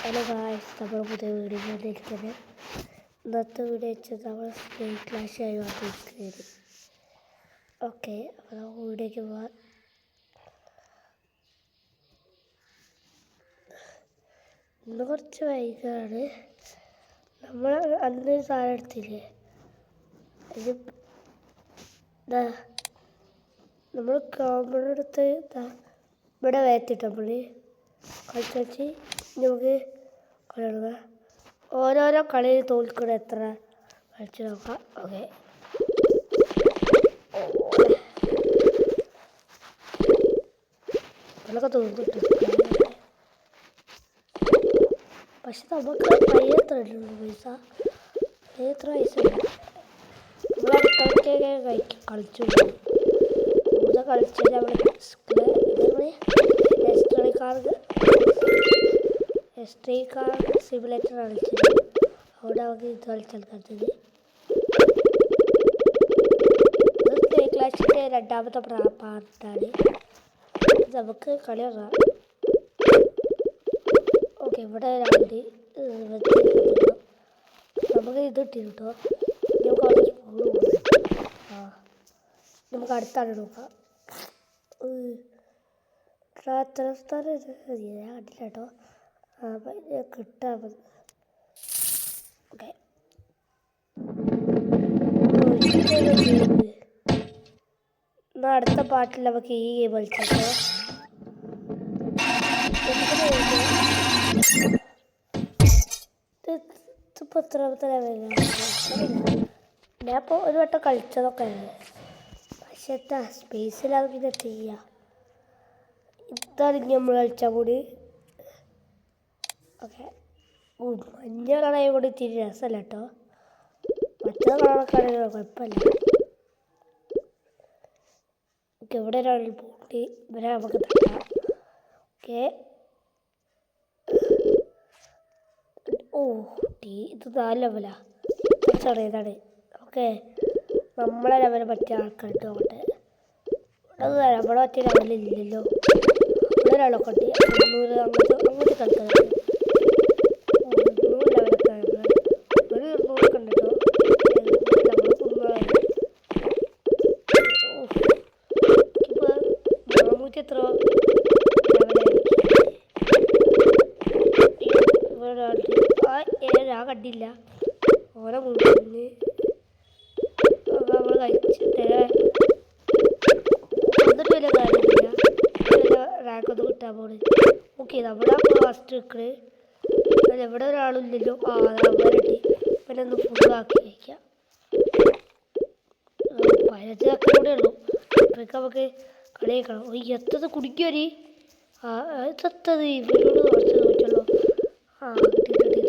Hello guys, നമ്മൾ പുതിയ video വന്നിരിക്കുന്നത്. ഇന്നത്തെ വീഡിയോ വെച്ചാൽ നമ്മൾ സ്നേക് ക്ലാഷായി വന്നിരിക്കുന്നത്. ഓക്കെ, അപ്പോൾ നമുക്ക് വീഡിയോയ്ക്ക് പോകാം. ഇന്ന് കുറച്ച് വൈകാണ്. നമ്മൾ അന്ന് സാധനം എടുത്തില്ലേ, ഇത് നമ്മൾ ക്യാമറ ഇവിടെ വേത്തിട്ട് നമ്മൾ കളിച്ച് നമുക്ക് കളിക്കുക. ഓരോരോ കളിയിൽ തോൽക്കണം എത്ര കളിച്ച് നോക്കാം. ഓക്കെ, നമ്മളൊക്കെ തോന്നിട്ട് പക്ഷെ നമുക്ക് പയ്യത്ര ഉള്ളൂ പൈസ. എത്ര പൈസ നമ്മൾ കളിക്കൊക്കെ കളിച്ചു കളിച്ചിട്ട് നമ്മൾ എസ്ട്രീ കാർ സിമുലേറ്റർ കളിച്ചത്. അവിടെ നമുക്ക് ഇത് കളിച്ചാൽ കളിച്ചത്. ഇത് സ്നേക് ക്ലാഷിൻ്റെ രണ്ടാമത്തെ പാർട്ടാണ്. നമുക്ക് കളി തുടങ്ങാം. ഓക്കെ, ഇവിടെ ഒരാളുണ്ട്. നമുക്ക് ഇത് കിട്ടി കേട്ടോ. നമുക്ക് അവിടെ സ്പൂൺ നമുക്ക് അടുത്താണ് നോക്കാം. കണ്ടില്ല കേട്ടോ. കിട്ടാൻ മതി. ഓക്കെ, എന്നാൽ അടുത്ത പാട്ടിൽ നമുക്ക് ഈ ഗെയിം കളിച്ചോ. ഇതിപ്പോൾ എത്രാമത്തെ ലെവലാണ്? ഞാൻ ഇപ്പോൾ ഒരു വട്ടം കളിച്ചതൊക്കെ ആണ്. പക്ഷെ എന്താ സ്പേസിലാണ് പിന്നെ ചെയ്യാം. ഇതാണ് നമ്മൾ കളിച്ചാൽ കൂടി. ഓക്കെ, മഞ്ഞ കളയെ കൂടി ഇത്തിരി രസമല്ല കേട്ടോ. മറ്റേ കളറൊക്കെയാണെങ്കിലോ കുഴപ്പമില്ല. ഓക്കെ, ഇവിടെ ഒരാൾ പോയിട്ട് ഇവരെ നമുക്ക് തട്ടാം. ഓക്കെ, ഇത് 4 ലെവലാണ്. ചെറിയതാണ്. ഓക്കെ, നമ്മളെ ലെവല് പറ്റിയ ആൾക്കാർക്ക് നോക്കട്ടെ. അത് നമ്മളെ പറ്റിയ ലെവലില്ലല്ലോ. ഇവിടെ ഒരാളൊക്കെ ഉണ്ട്. 100 അങ്ങോട്ട് കളിക്കുന്നത്. 100 ലെവലൊക്കെ ഒരു 100 ഉണ്ട് കേട്ടോ. ഇപ്പോൾ 400 എത്ര ഞാൻ കണ്ടില്ല. ഓരോ മുന്നിൽ നമ്മൾ കഴിച്ചിട്ട് എന്നിട്ട് വലിയ കാര്യമില്ല. റാങ്കൊന്നും കിട്ടാൻ പോണ്. ഓക്കെ, നമ്മളാ ഫസ്റ്റ് നിൽക്കണേ. എവിടെ ഒരാളില്ലല്ലോ. അവരട്ടി പിന്നെ ഒന്ന് ഫുള്ളാക്കി വയ്ക്കാം. 15 കൂടെ ഉള്ളൂ. അപ്പോഴേക്ക് നമുക്ക് കളി കഴിക്കണം. എത്തത് കുടിക്കുവരി എത്തത് ഇവരോട് കുറച്ച് ചോദിച്ചല്ലോ. കിട്ടിയിട്ടില്ല.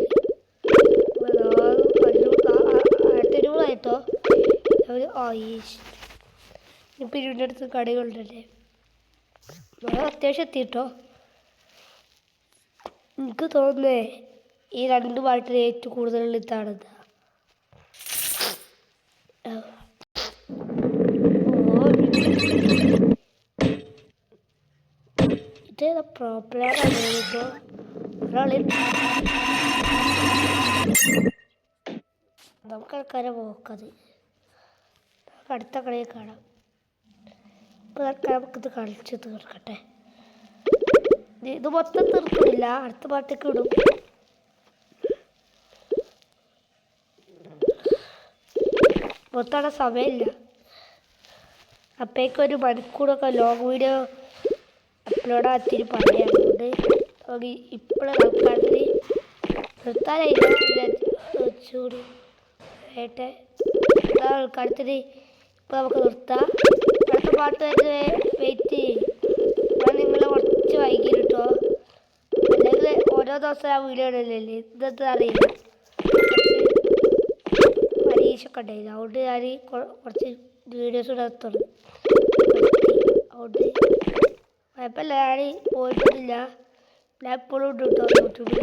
500 ഇപ്പം ഇതിൻ്റെ അടുത്ത് കടകളുണ്ടല്ലേ. വളരെ അത്യാവശ്യം എത്തിയിട്ടോ. എനിക്ക് തോന്നുന്നേ ഈ 2 പാട്ടിൽ ഏറ്റവും കൂടുതലുള്ള ഇതാണെന്ന്. ഇത് പ്രോപ്പറാണ് ഇപ്പോൾ ഒരാളിൽ നമുക്ക് ആൾക്കാരെ നോക്കത്. നമുക്ക് അടുത്ത കളിയിൽ കാണാം. ഇപ്പോൾ നമുക്കിത് കളിച്ച് തീർക്കട്ടെ. ഇത് മൊത്തം തീർക്കുന്നില്ല, അടുത്ത പാട്ടേക്ക് ഇടും. മൊത്തമാണ് സമയമില്ല. അപ്പോഴേക്കും 1 മണിക്കൂറൊക്കെ ലോങ് വീഡിയോ അപ്ലോഡ് ആക്കിയിട്ട് പറയാം. അതുകൊണ്ട് ഇപ്പോഴും ആൾക്കാർക്ക് നിർത്താനായില്ല. ചൂട് ഏട്ടെ ആൾക്കാരത്തിന് ഇപ്പോൾ നമുക്ക് നിർത്താം. അടുത്ത പാട്ട് തന്നെ വെയിറ്റ് ചെയ്യും. ഞാൻ നിങ്ങളെ കുറച്ച് വൈകി കിട്ടോ. അല്ലെങ്കിൽ ഓരോ ദിവസം ആ വീഡിയോ ഇടലല്ലേ. ഇതെന്താ അറിയില്ല, പരീക്ഷയൊക്കെ ഉണ്ടായില്ല. അതുകൊണ്ട് ഞാൻ കുറച്ച് വീഡിയോസ് ഇടാൻ തുടങ്ങി. അതുകൊണ്ട് കുഴപ്പമില്ല. ഞാൻ പോയിട്ടൊന്നുമില്ല. ഞാൻ എപ്പോഴും ഉണ്ട് കേട്ടോ യൂട്യൂബിൽ.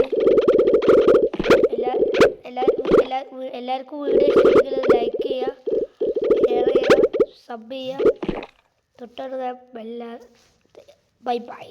എല്ലാവർക്കും വീഡിയോ ഇഷ്ടമെങ്കിൽ ലൈക്ക് ചെയ്യുക, ഷെയർ ചെയ്യുക, സബ് ചെയ്യുക. തൊട്ടടുത്ത ബൈ ബൈ.